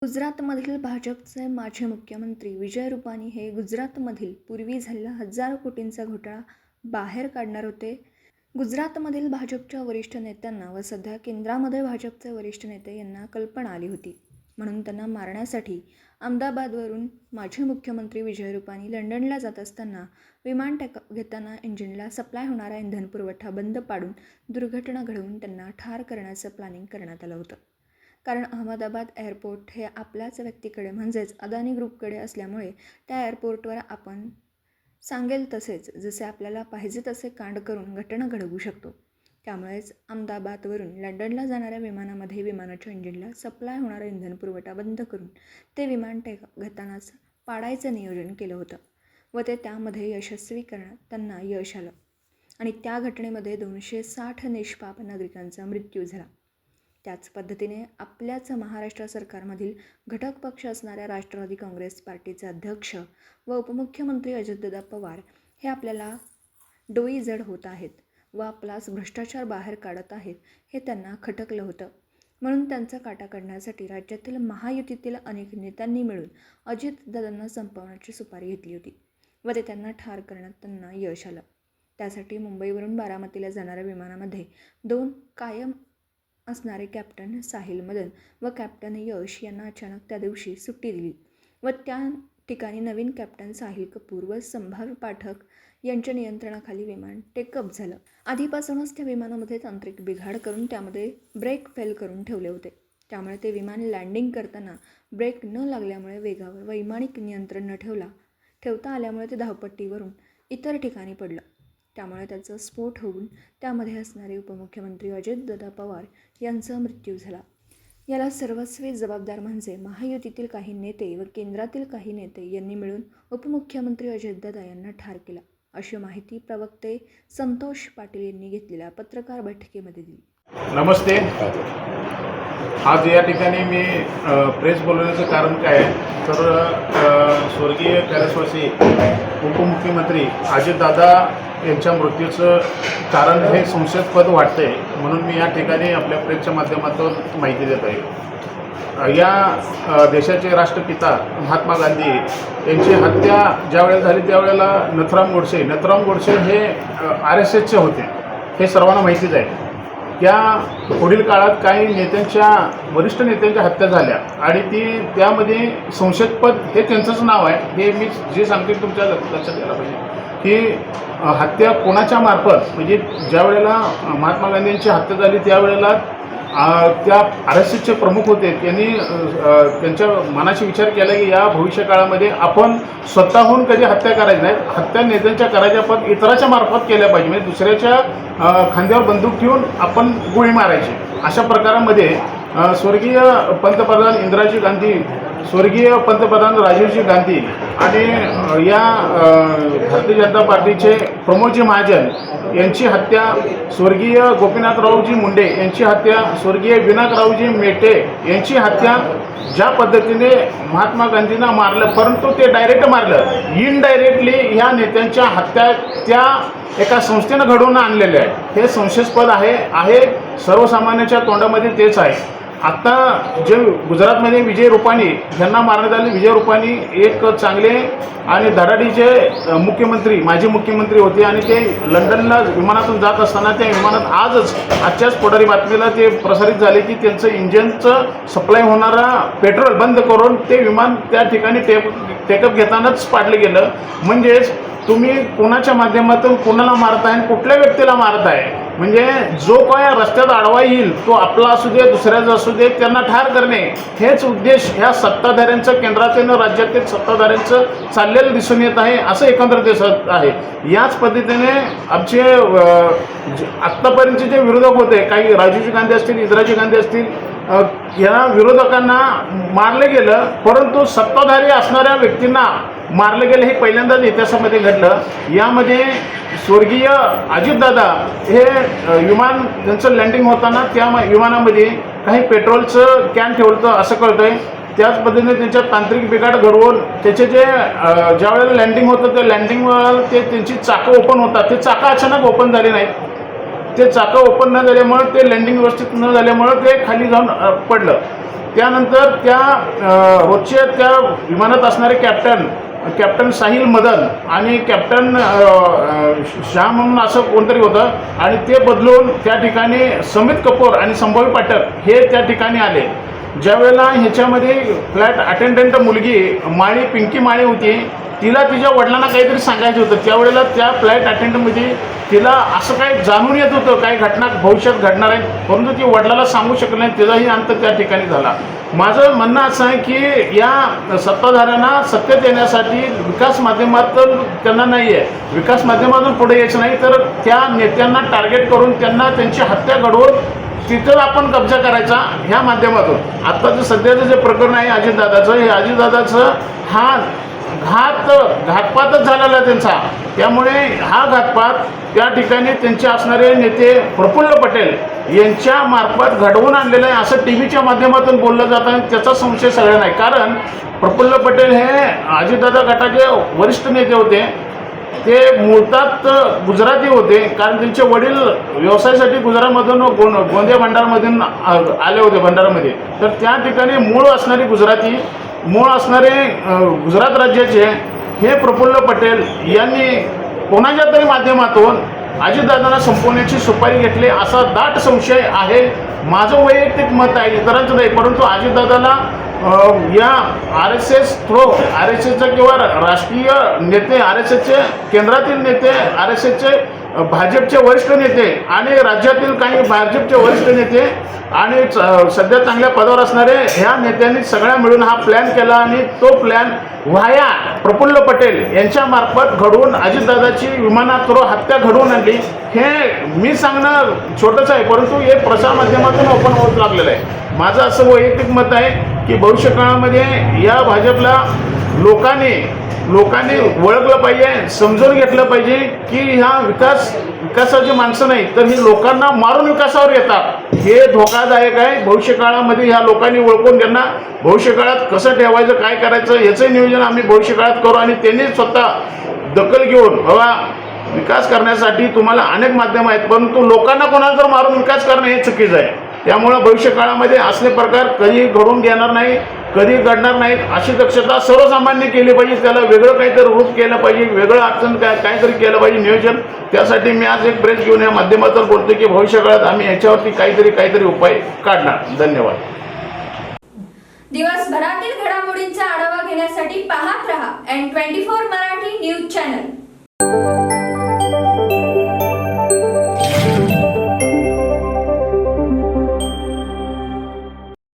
गुजरातमधील भाजपचे माजी मुख्यमंत्री विजय रुपानी हे गुजरातमधील पूर्वी झालेला हजारो कोटींचा घोटाळा बाहेर काढणार होते. गुजरातमधील भाजपच्या वरिष्ठ नेत्यांना व सध्या केंद्रामध्ये भाजपचे वरिष्ठ नेते यांना कल्पना आली होती. म्हणून त्यांना मारण्यासाठी अहमदाबादवरून माजी मुख्यमंत्री विजय रुपानी लंडनला जात असताना विमान घेताना इंजिनला सप्लाय होणारा इंधन पुरवठा बंद पाडून दुर्घटना घडवून त्यांना ठार करण्याचं प्लॅनिंग करण्यात आलं होतं. कारण अहमदाबाद एअरपोर्ट हे आपल्याच व्यक्तीकडे म्हणजेच अदानी ग्रुपकडे असल्यामुळे त्या एअरपोर्टवर आपण सांगेल तसेच जसे आपल्याला पाहिजे तसे कांड करून घटना घडवू शकतो. त्यामुळेच अहमदाबादवरून लंडनला जाणाऱ्या विमानामध्ये विमानाच्या इंजिनला सप्लाय होणारा इंधन पुरवठा बंद करून ते विमान घेतानाच पाडायचं नियोजन केलं होतं व ते त्यामध्ये यशस्वी करण्यात त्यांना यश आलं आणि त्या घटनेमध्ये 260 निष्पाप नागरिकांचा मृत्यू झाला. त्याच पद्धतीने आपल्याच महाराष्ट्र सरकारमधील घटक पक्ष असणाऱ्या राष्ट्रवादी काँग्रेस पार्टीचे अध्यक्ष व उपमुख्यमंत्री अजितदादा पवार हे आपल्याला डोई जड होत आहेत व आपलाच भ्रष्टाचार बाहेर काढत आहेत हे त्यांना खटकलं होतं. म्हणून त्यांचा काटा काढण्यासाठी राज्यातील महायुतीतील अनेक नेत्यांनी मिळून अजितदादांना संपवण्याची सुपारी घेतली होती व ते त्यांना ठार करण्यात त्यांना यश आलं. त्यासाठी मुंबईवरून बारामतीला जाणाऱ्या विमानामध्ये 2 कायम असणारे कॅप्टन साहिल मदन व कॅप्टन यश यांना अचानक त्या दिवशी सुट्टी दिली व त्या ठिकाणी नवीन कॅप्टन साहिल कपूर व संभाव्य पाठक यांच्या नियंत्रणाखाली विमान टेकअप झालं. आधीपासूनच त्या विमानामध्ये तांत्रिक बिघाड करून त्यामध्ये ब्रेक फेल करून ठेवले होते. त्यामुळे ते विमान लँडिंग करताना ब्रेक न लागल्यामुळे वेगावर वैमानिक नियंत्रण न ठेवता आल्यामुळे ते धावपट्टीवरून इतर ठिकाणी पडलं. त्यामुळे त्याचा स्फोट होऊन त्यामध्ये असणारे उपमुख्यमंत्री अजितदादा पवार यांचा मृत्यू झाला. याला सर्वस्वी जबाबदार म्हणजे महायुतीतील काही नेते व केंद्रातील काही नेते यांनी मिळून उपमुख्यमंत्री अजितदादा यांना ठार केला, अशी माहिती प्रवक्ते संतोष पाटील यांनी घेतलेल्या पत्रकार बैठकीमध्ये दिली. नमस्ते. आज या ठिकाणी मी प्रेस बोलवण्याचं कारण काय आहे तर स्वर्गीय कैलासवासी उपमुख्यमंत्री अजितदादा यांच्या मृत्यूचं कारण हे संशयास्पद वाटतं आहे, म्हणून मी या ठिकाणी आपल्या प्रेसच्या माध्यमातून माहिती देत आहे. या देशाचे राष्ट्रपिता महात्मा गांधी यांची हत्या ज्यावेळेला झाली त्यावेळेला नथुराम गोडसे हे RSSचे होते, हे सर्वांना माहितीच आहे. या पुढील काळात काही वरिष्ठ नेत्यांच्या हत्या झाल्या आणि त्यामध्ये संशयास्पद हे त्यांचंच नाव आहे. हे मी जे सांगते तुमच्या लक्षात यायला पाहिजे की हत्या कोणाच्या मार्फत, म्हणजे ज्या वेळेला महात्मा गांधींची हत्या झाली त्यावेळेला त्या RSSचे प्रमुख होते, त्यांनी त्यांच्या मनाशी विचार केला की या भविष्यकाळामध्ये आपण स्वतःहून कधी हत्या करायची नाही, हत्या नेत्यांच्या करायच्या पण इतराच्या मार्फत केल्या पाहिजे, म्हणजे दुसऱ्याच्या खांद्यावर बंदूक ठेवून आपण गोळी मारायची. अशा प्रकारामध्ये स्वर्गीय पंतप्रधान राजीवजी गांधी आणि या भारतीय जनता पार्टीचे प्रमोदजी महाजन यांची हत्या, स्वर्गीय गोपीनाथरावजी मुंडे यांची हत्या, स्वर्गीय विनायकरावजी मेटे यांची हत्या, ज्या पद्धतीने महात्मा गांधींना मारलं, परंतु ते डायरेक्ट मारलं, इनडायरेक्टली ह्या नेत्यांच्या हत्या त्या एका संस्थेनं घडवून आणलेल्या आहे. हे संशयास्पद आहे. सर्वसामान्याच्या तोंडामध्ये तेच आहे. आत्ता जे गुजरातमध्ये विजय रुपानी यांना मारण्यात आले, विजय रुपानी एक चांगले आणि धडाडीचे माजी मुख्यमंत्री होते आणि ते लंडनला विमानातून जात असताना त्या विमानात आजच्याच पुढारी बातमीला ते प्रसारित झाले की त्यांचं इंजिनचं सप्लाय होणारा पेट्रोल बंद करून ते विमान त्या ठिकाणी टेकअप घेतानाच पाडलं गेलं. म्हणजेच तुम्ही कोणाच्या माध्यमातून कोणाला मारताय आणि कुठल्या व्यक्तीला मारताय, म्हणजे जो काय रस्त्यात आडवा येईल तो आपला असू दे दुसऱ्याचा असू दे त्यांना ठार करणे, हेच उद्देश ह्या सत्ताधाऱ्यांचं, केंद्रातील राज्यातील सत्ताधाऱ्यांचं चाललेलं दिसून येत आहे, असं एकंदर दिसत आहे. याच पद्धतीने आमचे आत्तापर्यंतचे जे विरोधक होते, काही राजीवजी गांधी असतील, इंदिराजी गांधी असतील, या विरोधकांना मारलं गेलं, परंतु सत्ताधारी असणाऱ्या व्यक्तींना मारलं गेलं हे पहिल्यांदाच इतिहासामध्ये घडलं. यामध्ये स्वर्गीय अजितदादा हे विमान त्यांचं लँडिंग होताना त्या विमानामध्ये काही पेट्रोलचं कॅन ठेवलं असं कळतं आहे. त्याच पद्धतीने त्यांच्या तांत्रिक बिघाड घडवून त्याचे ज्या वेळेला लँडिंग होतं त्या लँडिंगवर त्यांची चाकं ओपन होतात, ते चाकं अचानक ओपन झाली नाहीत, ते चाकं ओपन न झाल्यामुळे ते लँडिंग व्यवस्थित न झाल्यामुळे ते खाली जाऊन पडलं. त्यानंतर त्या रोजचे त्या विमानात असणारे कॅप्टन साहिल मदन आणि कॅप्टन श्याम म्हणून असं कोणतरी होतं आणि ते बदलून त्या ठिकाणी समित कपूर आणि संभावी पाठक हे त्या ठिकाणी आले. ज्यावेळेला ह्याच्यामध्ये फ्लॅट अटेंडंट मुलगी पिंकी माळी होती, तिला तिच्या वडिलांना काहीतरी सांगायचं होतं. त्यावेळेला त्या फ्लॅट अटेंडंटमध्ये तिला असं काही जाणून येत होतं काही घटना भविष्यात घडणार आहेत, परंतु ती वडिलाला सांगू शकली नाही. त्याचाही अंत त्या ठिकाणी झाला. माझं म्हणणं असं आहे की या सत्ताधाऱ्यांना सत्तेत येण्यासाठी विकास माध्यमातून त्यांना नाही आहे, विकास माध्यमातून पुढे यायचं नाही तर त्या नेत्यांना टार्गेट करून त्यांना त्यांची हत्या घडवून तिथं आपण कब्जा करायचा ह्या माध्यमातून. आत्ताचं सध्याचं जे प्रकरण आहे अजितदादाचं, हे अजितदादाचं हा घातपातच झालेला आहे त्यांचा. त्यामुळे हा घातपात त्या ठिकाणी त्यांचे असणारे नेते प्रफुल्ल पटेल यांच्या मार्फत घडवून आणलेलं आहे असं टी व्हीच्या माध्यमातून बोललं जातं आणि त्याचा संशय सगळ्यांना आहे. कारण प्रफुल्ल पटेल हे अजितदादा गटाचे वरिष्ठ नेते होते. ते मूळतात गुजराती होते कारण त्यांचे वडील व्यवसायासाठी गुजरातमधून गोंदिया भंडारमधून आले होते भंडारामध्ये. तर त्या ठिकाणी मूळ असणारे गुजरात राज्याचे हे प्रफुल्ल पटेल यांनी कोणाच्या तरी माध्यमातून अजितदादांना संपवण्याची सुपारी घेतली असा दाट संशय आहे. माझं वैयक्तिक मत आहे, इतरांचं नाही. परंतु अजितदादाला या RSS किंवा राष्ट्रीय नेते, RSSचे केंद्रातील नेते, RSSचे भाजपचे वरिष्ठ नेते आणि राज्यातील काही भाजपचे वरिष्ठ नेते आणि सध्या चांगल्या पदावर असणारे ह्या नेत्यांनी सगळ्या मिळून हा प्लॅन केला आणि तो प्लॅन व्हाया प्रफुल्ल पटेल यांच्या मार्फत घडवून अजितदादाची विमानात थ्रू हत्या घडवून आणली. हे मी सांगणं छोटंच आहे, परंतु हे प्रसारमाध्यमातून ओपन होत लागलेलं आहे. माझं असं वैयक्तिक मत आहे की भविष्यकाळामध्ये या भाजपला लोकांनी ओळखलं पाहिजे, समजून घेतलं पाहिजे की ह्या विकासाची माणसं नाही तर ही लोकांना मारून विकासावर येतात. हे धोकादायक आहे. भविष्यकाळामध्ये ह्या लोकांनी ओळखून त्यांना भविष्यकाळात कसं ठेवायचं, काय करायचं याचं नियोजन आम्ही भविष्यकाळात करू आणि त्यांनी स्वतः दखल घेऊन बाबा विकास करण्यासाठी तुम्हाला अनेक माध्यमं आहेत, परंतु लोकांना कोणाला तर मारून विकास करणं हे चुकीचं आहे. त्यामुळं भविष्यकाळामध्ये असले प्रकार कधी घडून घेणार नाही, कधी घडणार नाहीत अशी दक्षता सर्वसामान्य केली पाहिजे. त्याला वेगळं काहीतरी रूप केलं पाहिजे, वेगळं अडचण काहीतरी केलं पाहिजे नियोजन. त्यासाठी मी आज एक प्रेस घेऊन या माध्यमातून बोलतो की भविष्यकाळात आम्ही याच्यावरती काहीतरी उपाय काढणार. धन्यवाद. दिवसभरातील घडामोडींचा आढावा घेण्यासाठी पाहत रहा N24 मराठी न्यूज चॅनल.